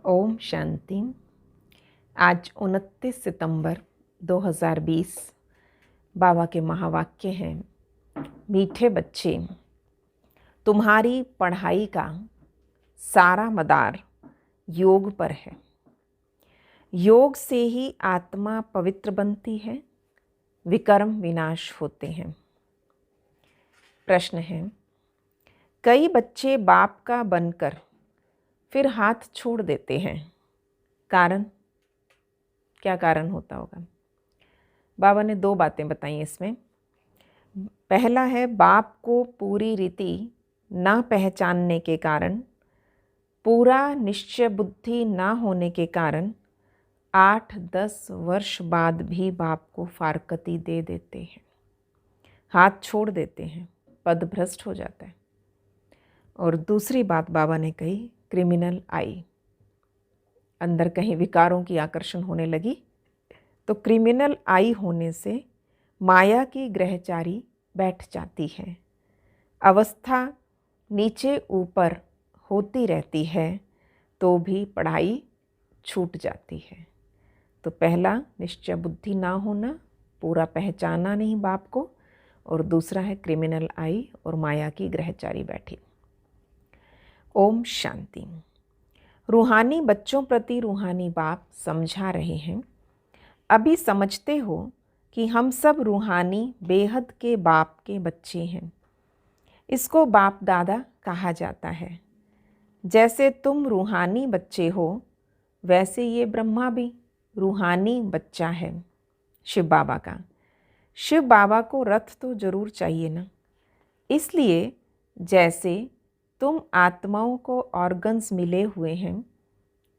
ओम शांति। आज 29 सितंबर 2020 बाबा के महावाक्य हैं, मीठे बच्चे, तुम्हारी पढ़ाई का सारा मदार योग पर है। योग से ही आत्मा पवित्र बनती है, विकर्म विनाश होते हैं। प्रश्न है, कई बच्चे बाप का बनकर फिर हाथ छोड़ देते हैं, कारण क्या कारण होता होगा? बाबा ने दो बातें बताई इसमें। पहला है, बाप को पूरी रीति ना पहचानने के कारण, पूरा निश्चय बुद्धि ना होने के कारण 8-10 वर्ष बाद भी बाप को फारकती दे देते हैं, हाथ छोड़ देते हैं, पद भ्रष्ट हो जाता है। और दूसरी बात बाबा ने कही, क्रिमिनल आई, अंदर कहीं विकारों की आकर्षण होने लगी, तो क्रिमिनल आई होने से माया की ग्रहचारी बैठ जाती है, अवस्था नीचे ऊपर होती रहती है, तो भी पढ़ाई छूट जाती है। तो पहला निश्चय बुद्धि ना होना, पूरा पहचाना नहीं बाप को, और दूसरा है क्रिमिनल आई और माया की ग्रहचारी बैठी। ओम शांति। रूहानी बच्चों प्रति रूहानी बाप समझा रहे हैं, अभी समझते हो कि हम सब रूहानी बेहद के बाप के बच्चे हैं। इसको बाप दादा कहा जाता है। जैसे तुम रूहानी बच्चे हो, वैसे ये ब्रह्मा भी रूहानी बच्चा है शिव बाबा का। शिव बाबा को रथ तो जरूर चाहिए ना, इसलिए जैसे तुम आत्माओं को ऑर्गन्स मिले हुए हैं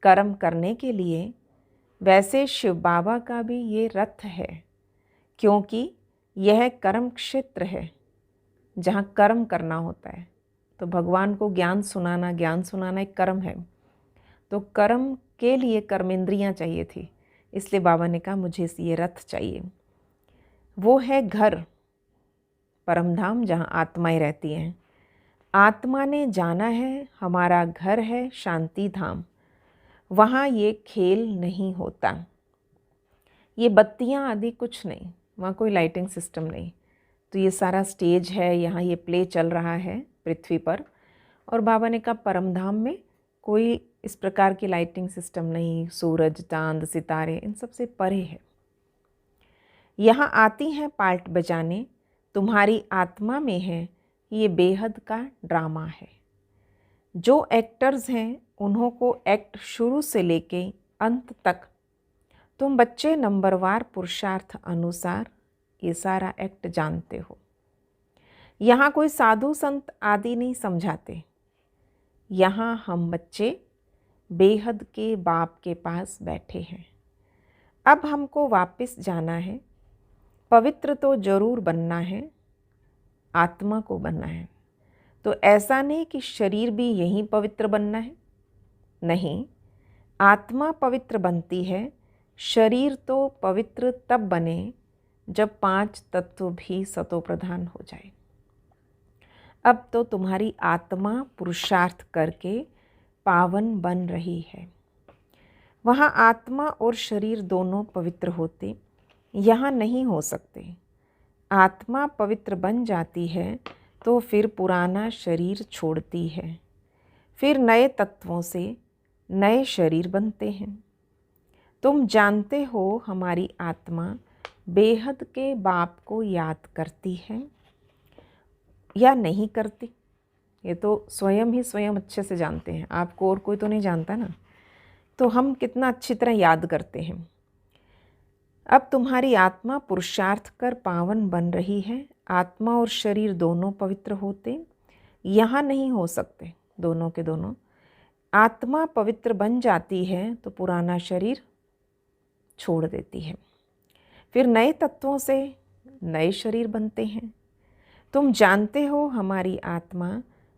कर्म करने के लिए, वैसे शिव बाबा का भी ये रथ है, क्योंकि यह कर्म क्षेत्र है जहाँ कर्म करना होता है। तो भगवान को ज्ञान सुनाना एक कर्म है। तो कर्म के लिए कर्मेंद्रियाँ चाहिए थी, इसलिए बाबा ने कहा मुझे ये रथ चाहिए। वो है घर, परमधाम, जहाँ आत्माएं रहती हैं। आत्मा ने जाना है हमारा घर है शांति धाम, वहाँ ये खेल नहीं होता, ये बत्तियाँ आदि कुछ नहीं, वहाँ कोई लाइटिंग सिस्टम नहीं। तो ये सारा स्टेज है, यहाँ ये प्ले चल रहा है पृथ्वी पर। और बाबा ने कहा परमधाम में कोई इस प्रकार की लाइटिंग सिस्टम नहीं, सूरज चांद सितारे इन सब से परे है। यहाँ आती हैं पार्ट बजाने, तुम्हारी आत्मा में है ये बेहद का ड्रामा है। जो एक्टर्स हैं उन्हों को एक्ट शुरू से लेके अंत तक तुम बच्चे नंबरवार पुरुषार्थ अनुसार ये सारा एक्ट जानते हो। यहाँ कोई साधु संत आदि नहीं समझाते, यहाँ हम बच्चे बेहद के बाप के पास बैठे हैं। अब हमको वापस जाना है, पवित्र तो जरूर बनना है, आत्मा को बनना है। तो ऐसा नहीं कि शरीर भी यहीं पवित्र बनना है, नहीं, आत्मा पवित्र बनती है, शरीर तो पवित्र तब बने जब 5 तत्व भी सतो प्रधान हो जाए। अब तो तुम्हारी आत्मा पुरुषार्थ करके पावन बन रही है। वहाँ आत्मा और शरीर दोनों पवित्र होते, यहाँ नहीं हो सकते। आत्मा पवित्र बन जाती है तो फिर पुराना शरीर छोड़ती है, फिर नए तत्वों से नए शरीर बनते हैं। तुम जानते हो हमारी आत्मा बेहद के बाप को याद करती है या नहीं करती, ये तो स्वयं ही स्वयं अच्छे से जानते हैं, आपको और कोई तो नहीं जानता ना। तो हम कितना अच्छी तरह याद करते हैं। अब तुम्हारी आत्मा पुरुषार्थ कर पावन बन रही है, आत्मा और शरीर दोनों पवित्र होते, यहाँ नहीं हो सकते दोनों के दोनों। आत्मा पवित्र बन जाती है तो पुराना शरीर छोड़ देती है, फिर नए तत्वों से नए शरीर बनते हैं। तुम जानते हो हमारी आत्मा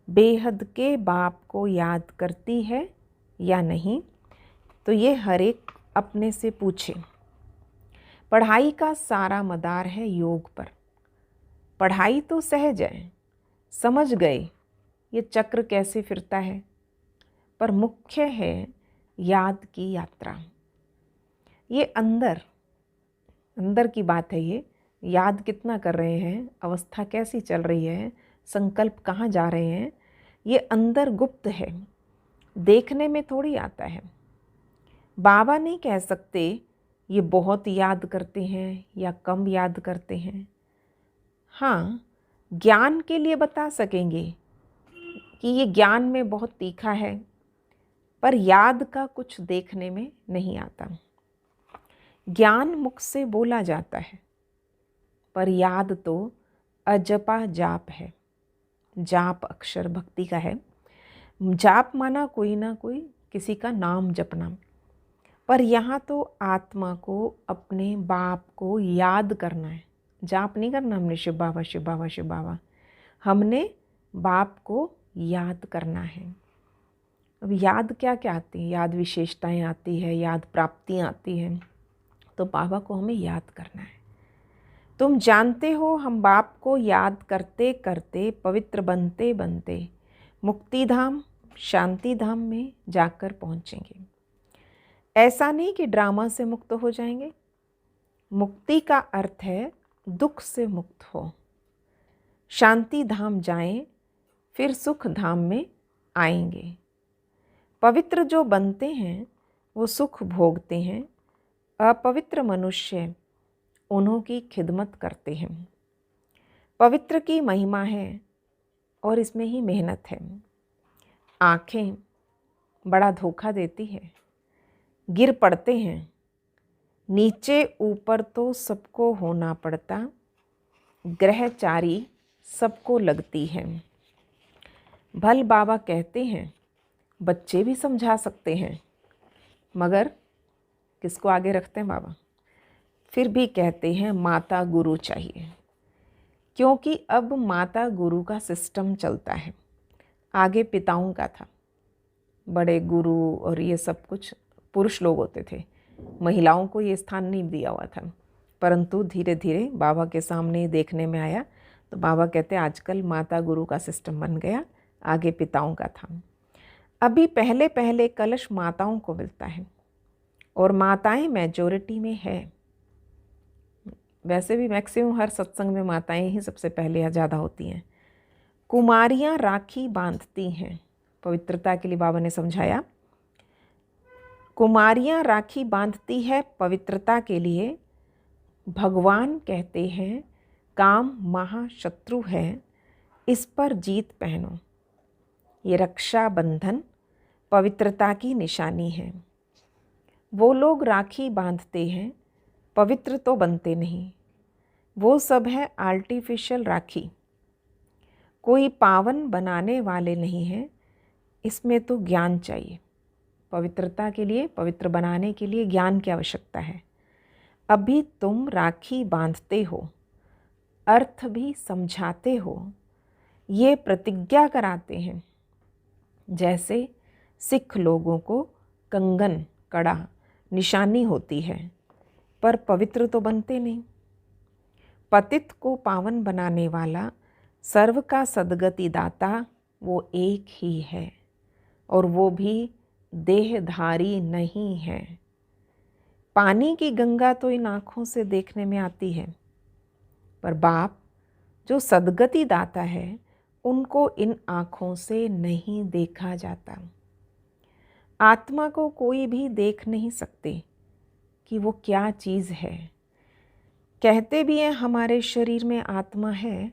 बेहद के बाप को याद करती है या नहीं, तो ये हर एक अपने से पूछे। पढ़ाई का सारा मदार है योग पर। पढ़ाई तो सहज है, समझ गए ये चक्र कैसे फिरता है, पर मुख्य है याद की यात्रा। ये अंदर अंदर की बात है। ये याद कितना कर रहे हैं, अवस्था कैसी चल रही है, संकल्प कहाँ जा रहे हैं, ये अंदर गुप्त है, देखने में थोड़ी आता है। बाबा नहीं कह सकते ये बहुत याद करते हैं या कम याद करते हैं। हाँ, ज्ञान के लिए बता सकेंगे कि ये ज्ञान में बहुत तीखा है, पर याद का कुछ देखने में नहीं आता। ज्ञान मुख से बोला जाता है, पर याद तो अजपा जाप है। जाप अक्षर भक्ति का है। जाप माना कोई ना कोई किसी का नाम जपना, पर यहाँ तो आत्मा को अपने बाप को याद करना है। जाप नहीं करना हमने शिव बाबा शिव बाबा शिव बाबा, हमने बाप को याद करना है। अब याद क्या क्या आती है, याद विशेषताएं आती है, याद प्राप्तियाँ आती हैं, तो बाबा को हमें याद करना है। तुम जानते हो हम बाप को याद करते करते पवित्र बनते बनते मुक्ति धाम शांति धाम में जाकर पहुँचेंगे। ऐसा नहीं कि ड्रामा से मुक्त हो जाएंगे। मुक्ति का अर्थ है दुख से मुक्त हो, शांति धाम जाएं, फिर सुख धाम में आएंगे। पवित्र जो बनते हैं वो सुख भोगते हैं, अपवित्र मनुष्य उन्हों की खिदमत करते हैं। पवित्र की महिमा है और इसमें ही मेहनत है। आँखें बड़ा धोखा देती है, गिर पड़ते हैं, नीचे ऊपर तो सबको होना पड़ता, ग्रहचारी सबको लगती है। भल बाबा कहते हैं बच्चे भी समझा सकते हैं, मगर किसको आगे रखते हैं बाबा? फिर भी कहते हैं माता गुरु चाहिए, क्योंकि अब माता गुरु का सिस्टम चलता है। आगे पिताओं का था, बड़े गुरु और ये सब कुछ पुरुष लोग होते थे, महिलाओं को ये स्थान नहीं दिया हुआ था। परंतु धीरे धीरे बाबा के सामने देखने में आया, तो बाबा कहते आजकल माता गुरु का सिस्टम बन गया, आगे पिताओं का था। अभी पहले पहले कलश माताओं को मिलता है और माताएं मेजॉरिटी में है। वैसे भी मैक्सिमम हर सत्संग में माताएं ही सबसे पहले या ज़्यादा होती हैं। कुमारियाँ राखी बांधती हैं, पवित्रता के लिए बाबा ने समझाया। कुमारियाँ राखी बांधती है पवित्रता के लिए। भगवान कहते हैं काम महाशत्रु है, इस पर जीत पहनो। ये रक्षा बंधन पवित्रता की निशानी है। वो लोग राखी बांधते हैं, पवित्र तो बनते नहीं। वो सब है आर्टिफिशियल राखी, कोई पावन बनाने वाले नहीं हैं। इसमें तो ज्ञान चाहिए। पवित्रता के लिए, पवित्र बनाने के लिए ज्ञान की आवश्यकता है। अभी तुम राखी बांधते हो, अर्थ भी समझाते हो, ये प्रतिज्ञा कराते हैं। जैसे सिख लोगों को कंगन कड़ा निशानी होती है, पर पवित्र तो बनते नहीं। पतित को पावन बनाने वाला सर्व का सद्गति दाता वो एक ही है, और वो भी देहधारी नहीं है। पानी की गंगा तो इन आँखों से देखने में आती है, पर बाप जो सद्गति दाता है उनको इन आँखों से नहीं देखा जाता। आत्मा को कोई भी देख नहीं सकते कि वो क्या चीज़ है। कहते भी हैं हमारे शरीर में आत्मा है,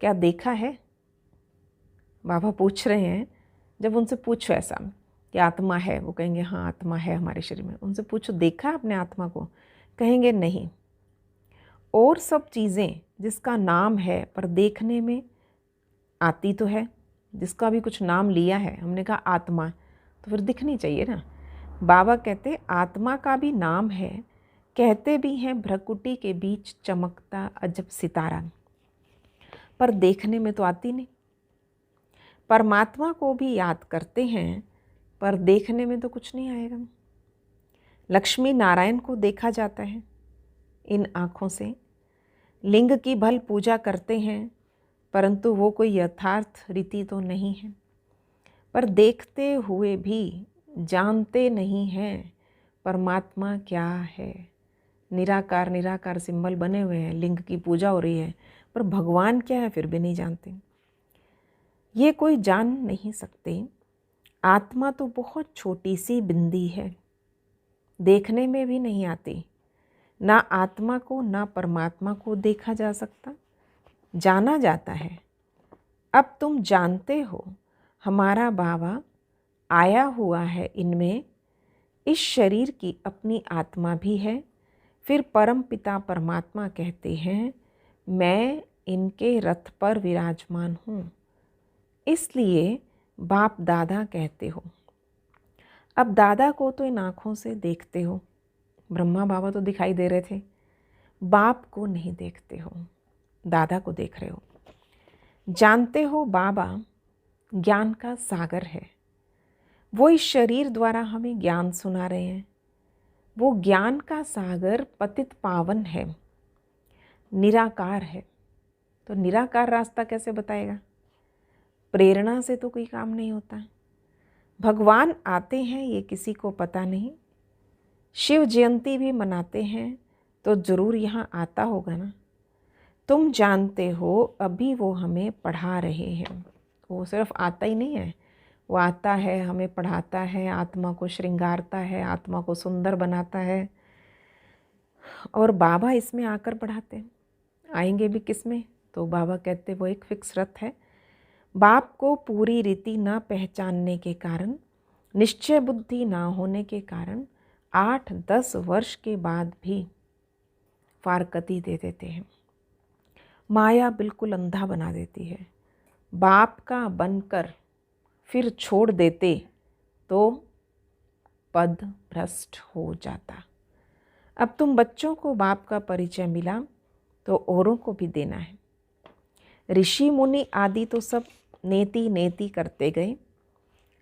क्या देखा है? बाबा पूछ रहे हैं, जब उनसे पूछो ऐसा कि आत्मा है, वो कहेंगे हाँ आत्मा है हमारे शरीर में। उनसे पूछो देखा अपने आत्मा को, कहेंगे नहीं। और सब चीज़ें जिसका नाम है पर देखने में आती तो है, जिसका भी कुछ नाम लिया है, हमने कहा आत्मा, तो फिर दिखनी चाहिए ना। बाबा कहते आत्मा का भी नाम है, कहते भी हैं भ्रकुटी के बीच चमकता अजब सितारा, पर देखने में तो आती नहीं। परमात्मा को भी याद करते हैं, पर देखने में तो कुछ नहीं आएगा। लक्ष्मी नारायण को देखा जाता है इन आँखों से। लिंग की भल पूजा करते हैं, परंतु वो कोई यथार्थ रीति तो नहीं है। पर देखते हुए भी जानते नहीं हैं परमात्मा क्या है। निराकार निराकार सिंबल बने हुए हैं, लिंग की पूजा हो रही है, पर भगवान क्या है फिर भी नहीं जानते। ये कोई जान नहीं सकते। आत्मा तो बहुत छोटी सी बिंदी है, देखने में भी नहीं आती। ना आत्मा को ना परमात्मा को देखा जा सकता, जाना जाता है। अब तुम जानते हो हमारा बाबा आया हुआ है इनमें, इस शरीर की अपनी आत्मा भी है। फिर परम पिता परमात्मा कहते हैं मैं इनके रथ पर विराजमान हूँ, इसलिए बाप दादा कहते हो। अब दादा को तो इन आँखों से देखते हो, ब्रह्मा बाबा तो दिखाई दे रहे थे, बाप को नहीं देखते हो, दादा को देख रहे हो। जानते हो बाबा ज्ञान का सागर है, वो इस शरीर द्वारा हमें ज्ञान सुना रहे हैं। वो ज्ञान का सागर पतित पावन है, निराकार है। तो निराकार रास्ता कैसे बताएगा? प्रेरणा से तो कोई काम नहीं होता। भगवान आते हैं ये किसी को पता नहीं। शिव जयंती भी मनाते हैं तो ज़रूर यहाँ आता होगा ना। तुम जानते हो अभी वो हमें पढ़ा रहे हैं। वो सिर्फ आता ही नहीं है, वो आता है, हमें पढ़ाता है, आत्मा को श्रृंगारता है, आत्मा को सुंदर बनाता है। और बाबा इसमें आकर पढ़ाते हैं। आएंगे भी किस में? तो बाबा कहते वो एक फिक्स रथ है। बाप को पूरी रीति ना पहचानने के कारण, निश्चय बुद्धि ना होने के कारण 8-10 वर्ष के बाद भी फारकती दे देते हैं। माया बिल्कुल अंधा बना देती है। बाप का बनकर फिर छोड़ देते तो पद भ्रष्ट हो जाता। अब तुम बच्चों को बाप का परिचय मिला तो औरों को भी देना है। ऋषि मुनि आदि तो सब नेति नेति करते गए,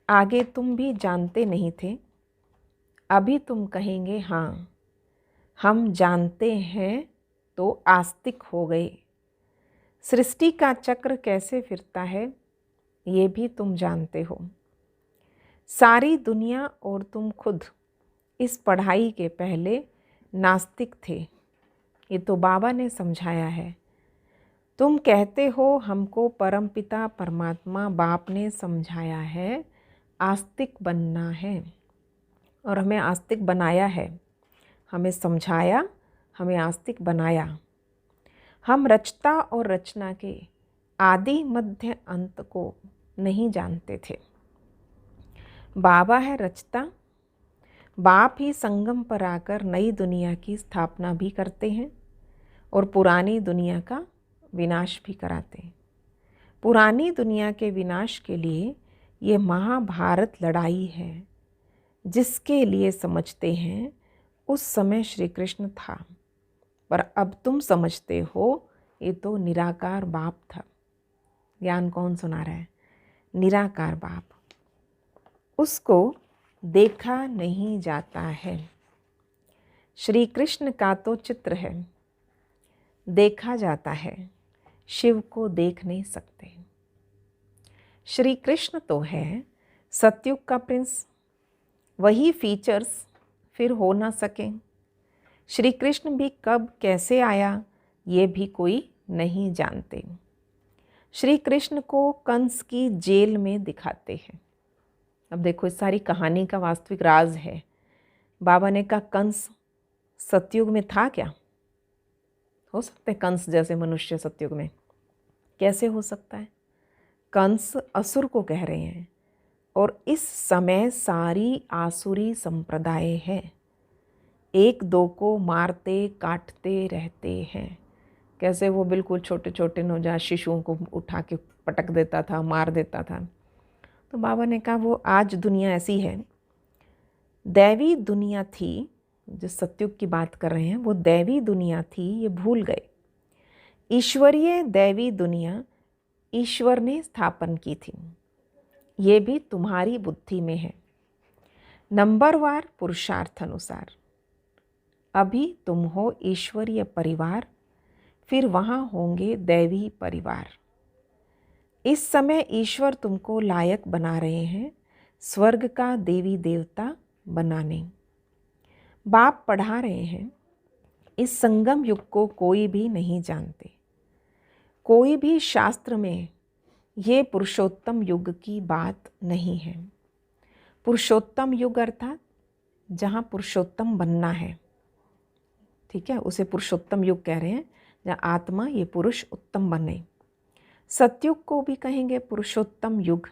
आगे तुम भी जानते नहीं थे। अभी तुम कहेंगे हाँ हम जानते हैं, तो आस्तिक हो गए। सृष्टि का चक्र कैसे फिरता है ये भी तुम जानते हो। सारी दुनिया और तुम खुद इस पढ़ाई के पहले नास्तिक थे, ये तो बाबा ने समझाया है। तुम कहते हो हमको परमपिता परमात्मा बाप ने समझाया है आस्तिक बनना है, और हमें आस्तिक बनाया है। हमें समझाया, हमें आस्तिक बनाया। हम रचता और रचना के आदि मध्य अंत को नहीं जानते थे। बाबा है रचता, बाप ही संगम पर आकर नई दुनिया की स्थापना भी करते हैं और पुरानी दुनिया का विनाश भी कराते हैं। पुरानी दुनिया के विनाश के लिए ये महाभारत लड़ाई है, जिसके लिए समझते हैं उस समय श्री कृष्ण था, पर अब तुम समझते हो ये तो निराकार बाप था। ज्ञान कौन सुना रहा है? निराकार बाप। उसको देखा नहीं जाता है। श्री कृष्ण का तो चित्र है, देखा जाता है, शिव को देख नहीं सकते। श्री कृष्ण तो है सतयुग का प्रिंस, वही फीचर्स फिर हो ना सके। श्री कृष्ण भी कब कैसे आया ये भी कोई नहीं जानते। श्री कृष्ण को कंस की जेल में दिखाते हैं। अब देखो इस सारी कहानी का वास्तविक राज है। बाबा ने कहा कंस सतयुग में था क्या? हो सकते कंस जैसे मनुष्य सतयुग में? कैसे हो सकता है? कंस असुर को कह रहे हैं, और इस समय सारी आसुरी संप्रदाय है, एक दो को मारते काटते रहते हैं। कैसे वो बिल्कुल छोटे छोटे नवजात शिशुओं को उठा के पटक देता था, मार देता था। तो बाबा ने कहा वो आज दुनिया ऐसी है। दैवी दुनिया थी, जो सतयुग की बात कर रहे हैं, वो दैवी दुनिया थी, ये भूल गए। ईश्वरीय दैवी दुनिया ईश्वर ने स्थापन की थी, ये भी तुम्हारी बुद्धि में है। नंबरवार पुरुषार्थ अनुसार अभी तुम हो ईश्वरीय परिवार, फिर वहाँ होंगे दैवी परिवार। इस समय ईश्वर तुमको लायक बना रहे हैं स्वर्ग का देवी देवता बनाने। बाप पढ़ा रहे हैं, इस संगम युग को कोई भी नहीं जानते। कोई भी शास्त्र में ये पुरुषोत्तम युग की बात नहीं है। पुरुषोत्तम युग अर्थात जहाँ पुरुषोत्तम बनना है, ठीक है, उसे पुरुषोत्तम युग कह रहे हैं, जहाँ आत्मा ये पुरुष उत्तम बने। सतयुग को भी कहेंगे पुरुषोत्तम युग।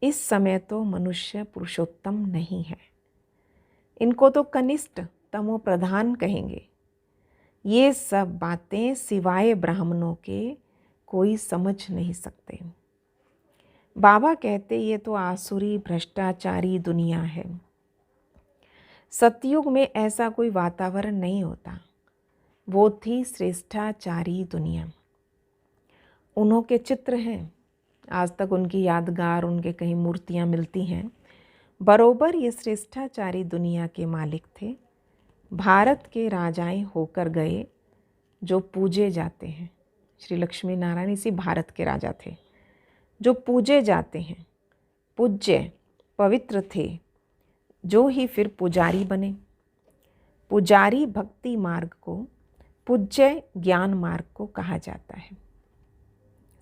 इस समय तो मनुष्य पुरुषोत्तम नहीं है, इनको तो कनिष्ठ तमो प्रधान कहेंगे। ये सब बातें सिवाय ब्राह्मणों के कोई समझ नहीं सकते। बाबा कहते ये तो आसुरी भ्रष्टाचारी दुनिया है। सतयुग में ऐसा कोई वातावरण नहीं होता, वो थी श्रेष्ठाचारी दुनिया। उन्हों के चित्र हैं, आज तक उनकी यादगार, उनके कहीं मूर्तियाँ मिलती हैं। बरोबर ये श्रेष्ठाचारी दुनिया के मालिक थे। भारत के राजाएं होकर गए जो पूजे जाते हैं। श्री लक्ष्मी नारायण इसी भारत के राजा थे जो पूजे जाते हैं, पूज्य पवित्र थे, जो ही फिर पुजारी बने। पुजारी भक्ति मार्ग को, पूज्य ज्ञान मार्ग को कहा जाता है।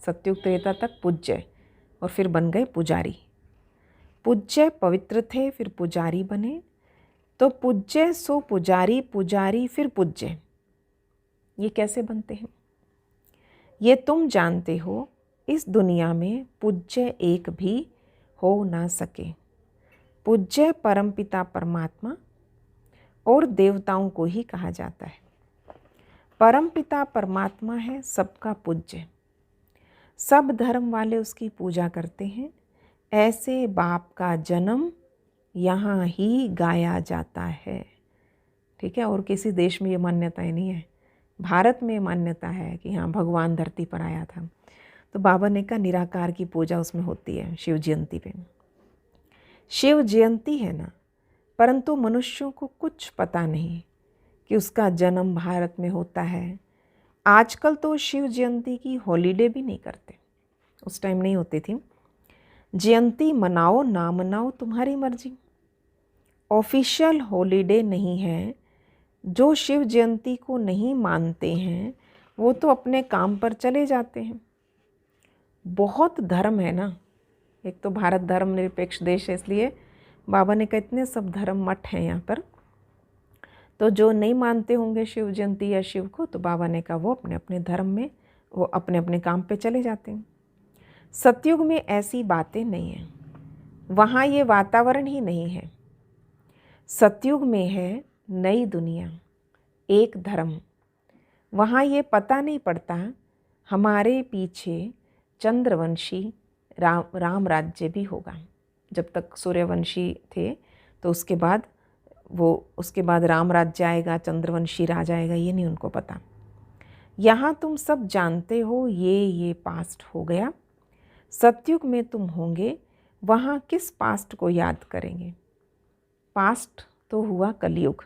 सतयुग त्रेता तक पूज्य और फिर बन गए पुजारी। पूज्य पवित्र थे, फिर पुजारी बने, तो पूज्य सो पुजारी, पुजारी फिर पूज्य। ये कैसे बनते हैं? ये तुम जानते हो, इस दुनिया में पूज्य एक भी हो ना सके। पूज्य परमपिता परमात्मा और देवताओं को ही कहा जाता है। परमपिता परमात्मा है सबका पूज्य, सब धर्म वाले उसकी पूजा करते हैं। ऐसे बाप का जन्म यहाँ ही गाया जाता है, ठीक है। और किसी देश में ये मान्यताएं नहीं है, भारत में मान्यता है कि हाँ भगवान धरती पर आया था। तो बाबा ने कहा निराकार की पूजा उसमें होती है शिव जयंती पे। शिव जयंती है ना, परंतु मनुष्यों को कुछ पता नहीं कि उसका जन्म भारत में होता है। आजकल तो शिव जयंती की हॉलीडे भी नहीं करते, उस टाइम नहीं होती थी। जयंती मनाओ ना मनाओ तुम्हारी मर्जी, ऑफिशियल हॉलीडे नहीं है। जो शिव जयंती को नहीं मानते हैं वो तो अपने काम पर चले जाते हैं। बहुत धर्म है ना, एक तो भारत धर्मनिरपेक्ष देश है, इसलिए बाबा ने कहा इतने सब धर्म मठ हैं यहाँ पर। तो जो नहीं मानते होंगे शिव जयंती या शिव को, तो बाबा ने कहा वो अपने अपने धर्म में, वो अपने अपने काम पे चले जाते हैं। सतयुग में ऐसी बातें नहीं हैं, वहाँ ये वातावरण ही नहीं है। सतयुग में है नई दुनिया, एक धर्म। वहाँ ये पता नहीं पड़ता हमारे पीछे चंद्रवंशी राम राज्य भी होगा। जब तक सूर्यवंशी थे तो उसके बाद राम राज्य आएगा, चंद्रवंशी राज आएगा, ये नहीं उनको पता। यहाँ तुम सब जानते हो ये पास्ट हो गया। सतयुग में तुम होंगे, वहाँ किस पास्ट को याद करेंगे? पास्ट तो हुआ कलयुग,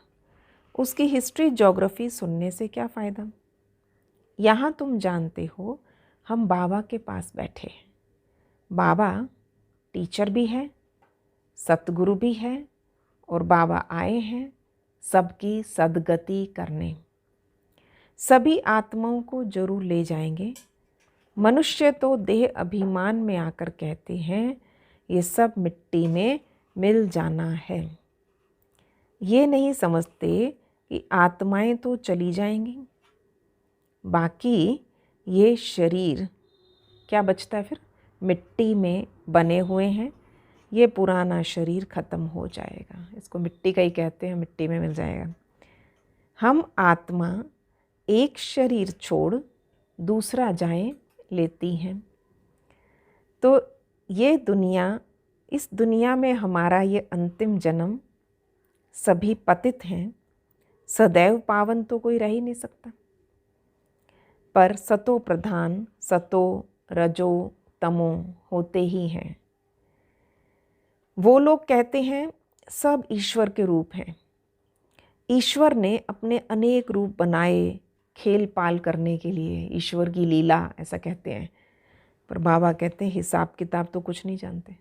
उसकी हिस्ट्री ज्योग्राफी सुनने से क्या फ़ायदा। यहाँ तुम जानते हो हम बाबा के पास बैठे हैं। बाबा टीचर भी है, सतगुरु भी है, और बाबा आए हैं सबकी सद्गति करने। सभी आत्माओं को जरूर ले जाएंगे। मनुष्य तो देह अभिमान में आकर कहते हैं ये सब मिट्टी में मिल जाना है। ये नहीं समझते कि आत्माएं तो चली जाएंगी, बाकी ये शरीर क्या बचता है फिर? मिट्टी में बने हुए हैं, ये पुराना शरीर ख़त्म हो जाएगा। इसको मिट्टी का ही कहते हैं, मिट्टी में मिल जाएगा। हम आत्मा एक शरीर छोड़ दूसरा जाए लेती हैं। तो ये दुनिया, इस दुनिया में हमारा ये अंतिम जन्म, सभी पतित हैं। सदैव पावन तो कोई रह ही नहीं सकता। पर सतो प्रधान, सतो रजो तमो होते ही हैं। वो लोग कहते हैं सब ईश्वर के रूप हैं। ईश्वर ने अपने अनेक रूप बनाए खेल पाल करने के लिए, ईश्वर की लीला ऐसा कहते हैं। पर बाबा कहते हैं हिसाब किताब तो कुछ नहीं जानते।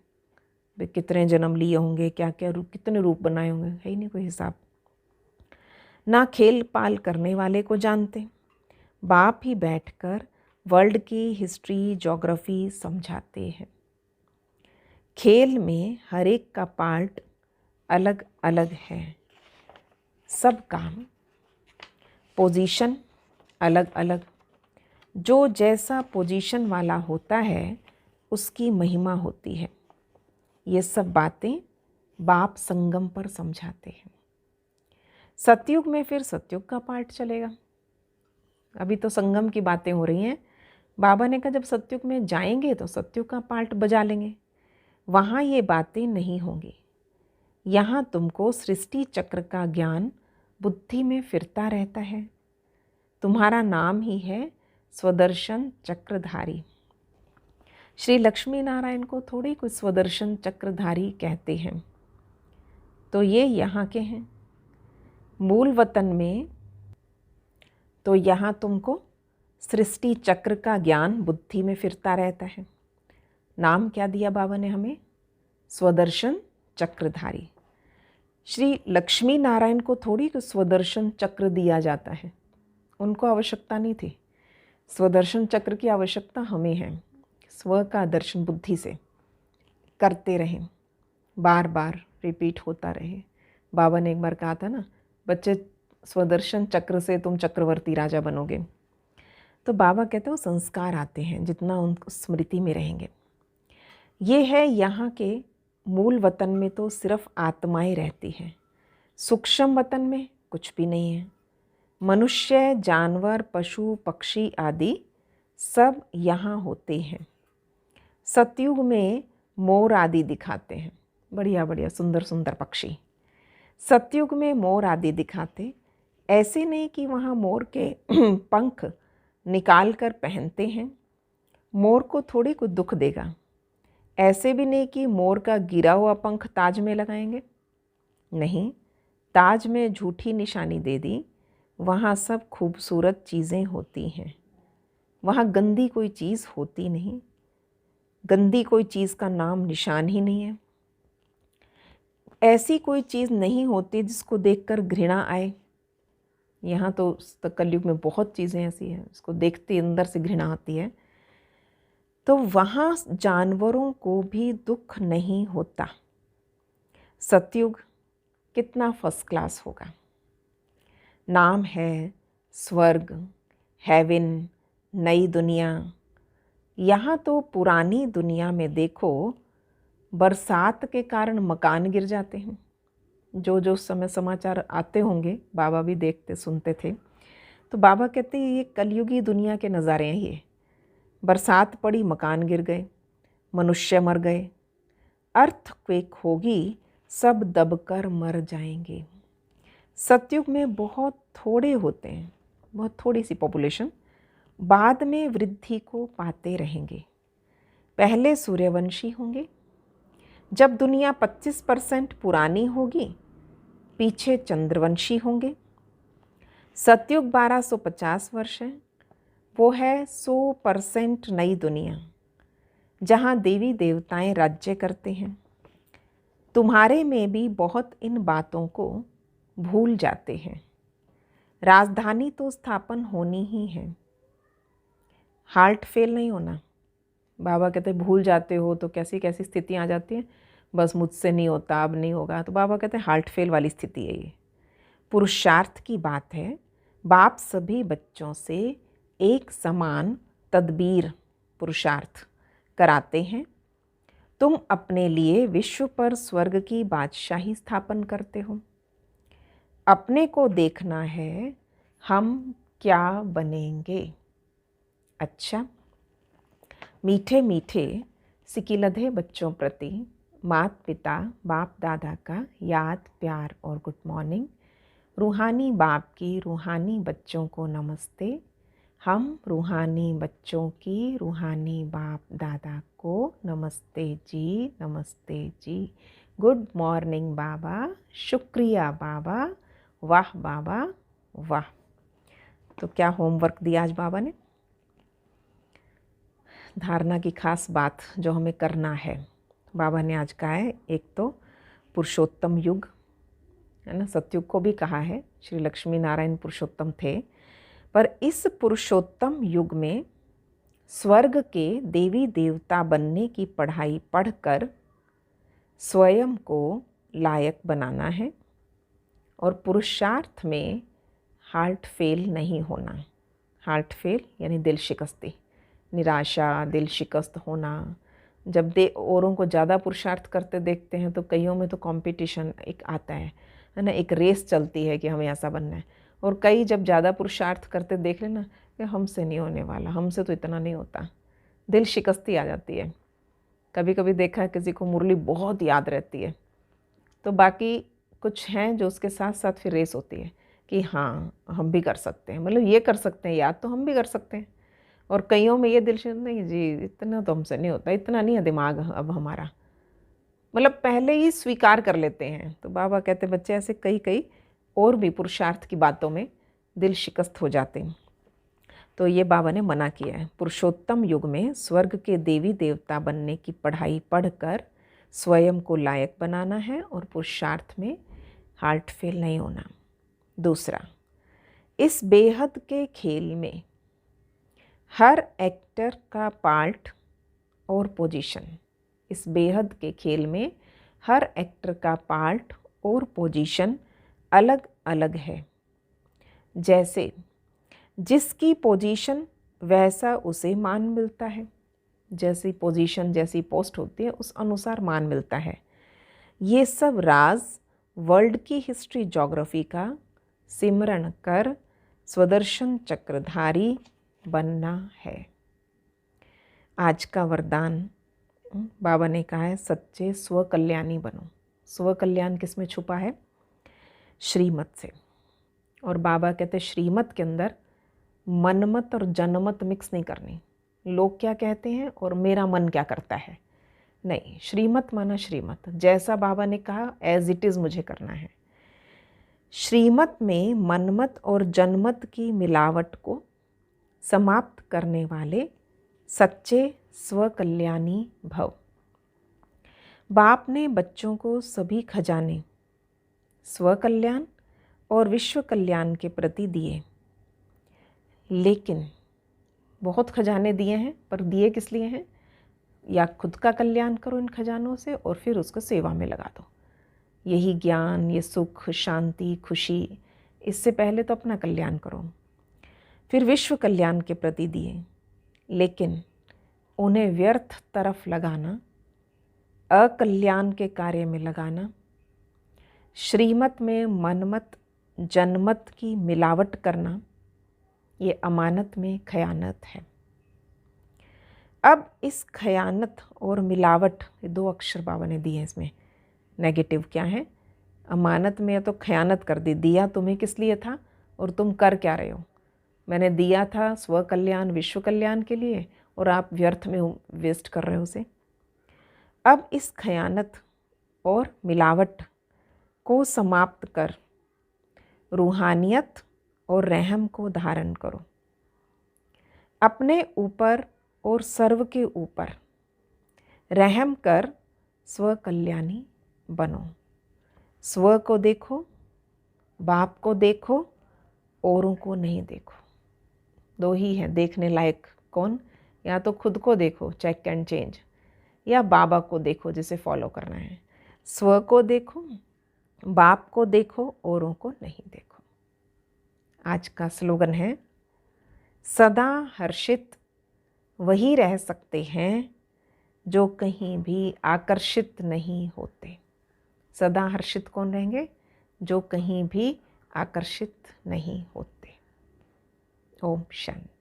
वे कितने जन्म लिए होंगे, क्या क्या रूप, कितने रूप बनाए होंगे, है ही नहीं कोई हिसाब। ना खेल पाल करने वाले को जानते, बाप ही बैठकर वर्ल्ड की हिस्ट्री ज्योग्राफी समझाते हैं। खेल में हर एक का पार्ट अलग अलग है, सब काम पोजीशन अलग अलग, जो जैसा पोजीशन वाला होता है उसकी महिमा होती है। ये सब बातें बाप संगम पर समझाते हैं। सतयुग में फिर सतयुग का पार्ट चलेगा। अभी तो संगम की बातें हो रही हैं। बाबा ने कहा जब सतयुग में जाएंगे तो सतयुग का पार्ट बजा लेंगे, वहाँ ये बातें नहीं होंगी। यहाँ तुमको सृष्टि चक्र का ज्ञान बुद्धि में फिरता रहता है। तुम्हारा नाम ही है स्वदर्शन चक्रधारी। श्री लक्ष्मी नारायण को थोड़ी कुछ स्वदर्शन चक्रधारी कहते हैं, तो ये यहाँ के हैं। मूल वतन में तो यहाँ तुमको सृष्टि चक्र का ज्ञान बुद्धि में फिरता रहता है। नाम क्या दिया बाबा ने हमें? स्वदर्शन चक्रधारी। श्री लक्ष्मी नारायण को थोड़ी कुछ स्वदर्शन चक्र दिया जाता है, उनको आवश्यकता नहीं थी। स्वदर्शन चक्र की आवश्यकता हमें है। स्व का दर्शन बुद्धि से करते रहें, बार बार रिपीट होता रहे। बाबा ने एक बार कहा था ना, बच्चे स्वदर्शन चक्र से तुम चक्रवर्ती राजा बनोगे। तो बाबा कहते हो संस्कार आते हैं जितना उन स्मृति में रहेंगे। ये है यहाँ के मूल वतन में तो सिर्फ आत्माएं रहती हैं। सूक्ष्म वतन में कुछ भी नहीं है। मनुष्य, जानवर, पशु, पक्षी आदि सब यहाँ होते हैं। सतयुग में मोर आदि दिखाते हैं, बढ़िया बढ़िया सुंदर सुंदर पक्षी। सतयुग में मोर आदि दिखाते, ऐसे नहीं कि वहाँ मोर के पंख निकाल कर पहनते हैं। मोर को थोड़ी कुछ दुख देगा। ऐसे भी नहीं कि मोर का गिरा हुआ पंख ताज में लगाएंगे, नहीं। ताज में झूठी निशानी दे दी। वहाँ सब खूबसूरत चीज़ें होती हैं। वहाँ गंदी कोई चीज़ होती नहीं। गंदी कोई चीज़ का नाम निशान ही नहीं है। ऐसी कोई चीज़ नहीं होती जिसको देखकर घृणा आए। यहाँ तो कलयुग में बहुत चीज़ें ऐसी हैं जिसको देखते अंदर से घृणा आती है। तो वहाँ जानवरों को भी दुख नहीं होता। सतयुग कितना फर्स्ट क्लास होगा। नाम है स्वर्ग, हेवन, नई दुनिया। यहाँ तो पुरानी दुनिया में देखो, बरसात के कारण मकान गिर जाते हैं। जो जो समय समाचार आते होंगे, बाबा भी देखते सुनते थे। तो बाबा कहते हैं ये कलयुगी दुनिया के नज़ारे हैं। ये बरसात पड़ी, मकान गिर गए, मनुष्य मर गए, अर्थक्वेक होगी, सब दबकर मर जाएंगे। सतयुग में बहुत थोड़े होते हैं, बहुत थोड़ी सी पॉपुलेशन, बाद में वृद्धि को पाते रहेंगे। पहले सूर्यवंशी होंगे, जब दुनिया 25% पुरानी होगी, पीछे चंद्रवंशी होंगे। सतयुग 1250 वर्ष है, वो है 100% नई दुनिया, जहाँ देवी देवताएं राज्य करते हैं। तुम्हारे में भी बहुत इन बातों को भूल जाते हैं। राजधानी तो स्थापन होनी ही है, हार्ट फेल नहीं होना। बाबा कहते भूल जाते हो तो कैसी कैसी स्थितियाँ आ जाती हैं, बस मुझसे नहीं होता, अब नहीं होगा। तो बाबा कहते हैं हार्ट फेल वाली स्थिति है ये। पुरुषार्थ की बात है। बाप सभी बच्चों से एक समान तदबीर पुरुषार्थ कराते हैं। तुम अपने लिए विश्व पर स्वर्ग की बादशाही स्थापन करते हो। अपने को देखना है हम क्या बनेंगे। अच्छा, मीठे मीठे सिकिलधे बच्चों प्रति माता पिता बाप दादा का याद, प्यार और गुड मॉर्निंग। रूहानी बाप की रूहानी बच्चों को नमस्ते। हम रूहानी बच्चों की रूहानी बाप दादा को नमस्ते जी, नमस्ते जी। गुड मॉर्निंग बाबा, शुक्रिया बाबा, वाह बाबा वाह। तो क्या होमवर्क दिया आज बाबा ने? धारणा की खास बात जो हमें करना है, बाबा ने आज कहा है, एक तो पुरुषोत्तम युग है ना, सतयुग को भी कहा है, श्री लक्ष्मी नारायण पुरुषोत्तम थे, पर इस पुरुषोत्तम युग में स्वर्ग के देवी देवता बनने की पढ़ाई पढ़कर स्वयं को लायक बनाना है और पुरुषार्थ में हार्ट फेल नहीं होना। हार्ट फेल यानी दिल शिकस्ती, निराशा, दिल शिकस्त होना। जब औरों को ज़्यादा पुरुषार्थ करते देखते हैं तो कईयों में तो कंपटीशन एक आता है ना, एक रेस चलती है कि हमें ऐसा बनना है। और कई जब ज़्यादा पुरुषार्थ करते देख लेना कि हमसे नहीं होने वाला, हमसे तो इतना नहीं होता, दिल शिकस्ती आ जाती है। कभी कभी देखा है किसी को मुरली बहुत याद रहती है, तो बाकी कुछ हैं जो उसके साथ साथ फिर रेस होती है कि हाँ हम भी कर सकते हैं, मतलब ये कर सकते हैं याद तो हम भी कर सकते हैं। और कईयों में ये दिल से नहीं जी इतना तो हमसे नहीं होता, इतना नहीं है दिमाग अब हमारा, मतलब पहले ही स्वीकार कर लेते हैं। तो बाबा कहते बच्चे ऐसे कई कई और भी पुरुषार्थ की बातों में दिल शिकस्त हो जाते हैं। तो ये बाबा ने मना किया है, पुरुषोत्तम युग में स्वर्ग के देवी देवता बनने की पढ़ाई पढ़कर स्वयं को लायक बनाना है और पुरुषार्थ में हार्ट फेल नहीं होना। दूसरा, इस बेहद के खेल में हर एक्टर का पार्ट और पोजीशन, इस बेहद के खेल में हर एक्टर का पार्ट और पोजीशन अलग अलग है। जैसे जिसकी पोजीशन वैसा उसे मान मिलता है, जैसी पोजीशन जैसी पोस्ट होती है उस अनुसार मान मिलता है। ये सब राज वर्ल्ड की हिस्ट्री ज्योग्राफी का सिमरण कर स्वदर्शन चक्रधारी बनना है। आज का वरदान बाबा ने कहा है, सच्चे स्वकल्याणी बनो। स्वकल्याण किस में छुपा है? श्रीमत से। और बाबा कहते श्रीमत के अंदर मनमत और जनमत मिक्स नहीं करनी, लोग क्या कहते हैं और मेरा मन क्या करता है, नहीं। श्रीमत माना श्रीमत, जैसा बाबा ने कहा एज इट इज़ मुझे करना है। श्रीमत में मनमत और जनमत की मिलावट को समाप्त करने वाले सच्चे स्वकल्याणी भव। बाप ने बच्चों को सभी खजाने स्वकल्याण और विश्व कल्याण के प्रति दिए, लेकिन बहुत खजाने दिए हैं, पर दिए किस लिए हैं? या खुद का कल्याण करो इन खजानों से और फिर उसको सेवा में लगा दो। यही ज्ञान, ये सुख, शांति, खुशी, इससे पहले तो अपना कल्याण करो। फिर विश्व कल्याण के प्रति दिए, लेकिन उन्हें व्यर्थ तरफ लगाना, अकल्याण के कार्य में लगाना, श्रीमत में मनमत जनमत की मिलावट करना, ये अमानत में खयानत है। अब इस खयानत और मिलावट, ये दो अक्षर बाबा ने दिए हैं, इसमें नेगेटिव क्या है? अमानत में तो खयानत कर दी, दिया तुम्हें किस लिए था और तुम कर क्या रहे हो? मैंने दिया था स्व कल्याण विश्व कल्याण के लिए और आप व्यर्थ में वेस्ट कर रहे हो उसे। अब इस खयानत और मिलावट को समाप्त कर रूहानियत और रहम को धारण करो। अपने ऊपर और सर्व के ऊपर रहम कर स्व कल्याणी बनो। स्व को देखो, बाप को देखो, औरों को नहीं देखो। दो ही है देखने लायक, कौन? या तो खुद को देखो, चेक एंड चेंज, या बाबा को देखो जिसे फॉलो करना है। स्व को देखो, बाप को देखो, औरों को नहीं देखो। आज का स्लोगन है, सदा हर्षित वही रह सकते हैं जो कहीं भी आकर्षित नहीं होते। सदा हर्षित कौन रहेंगे? जो कहीं भी आकर्षित नहीं होते। ओम शांति।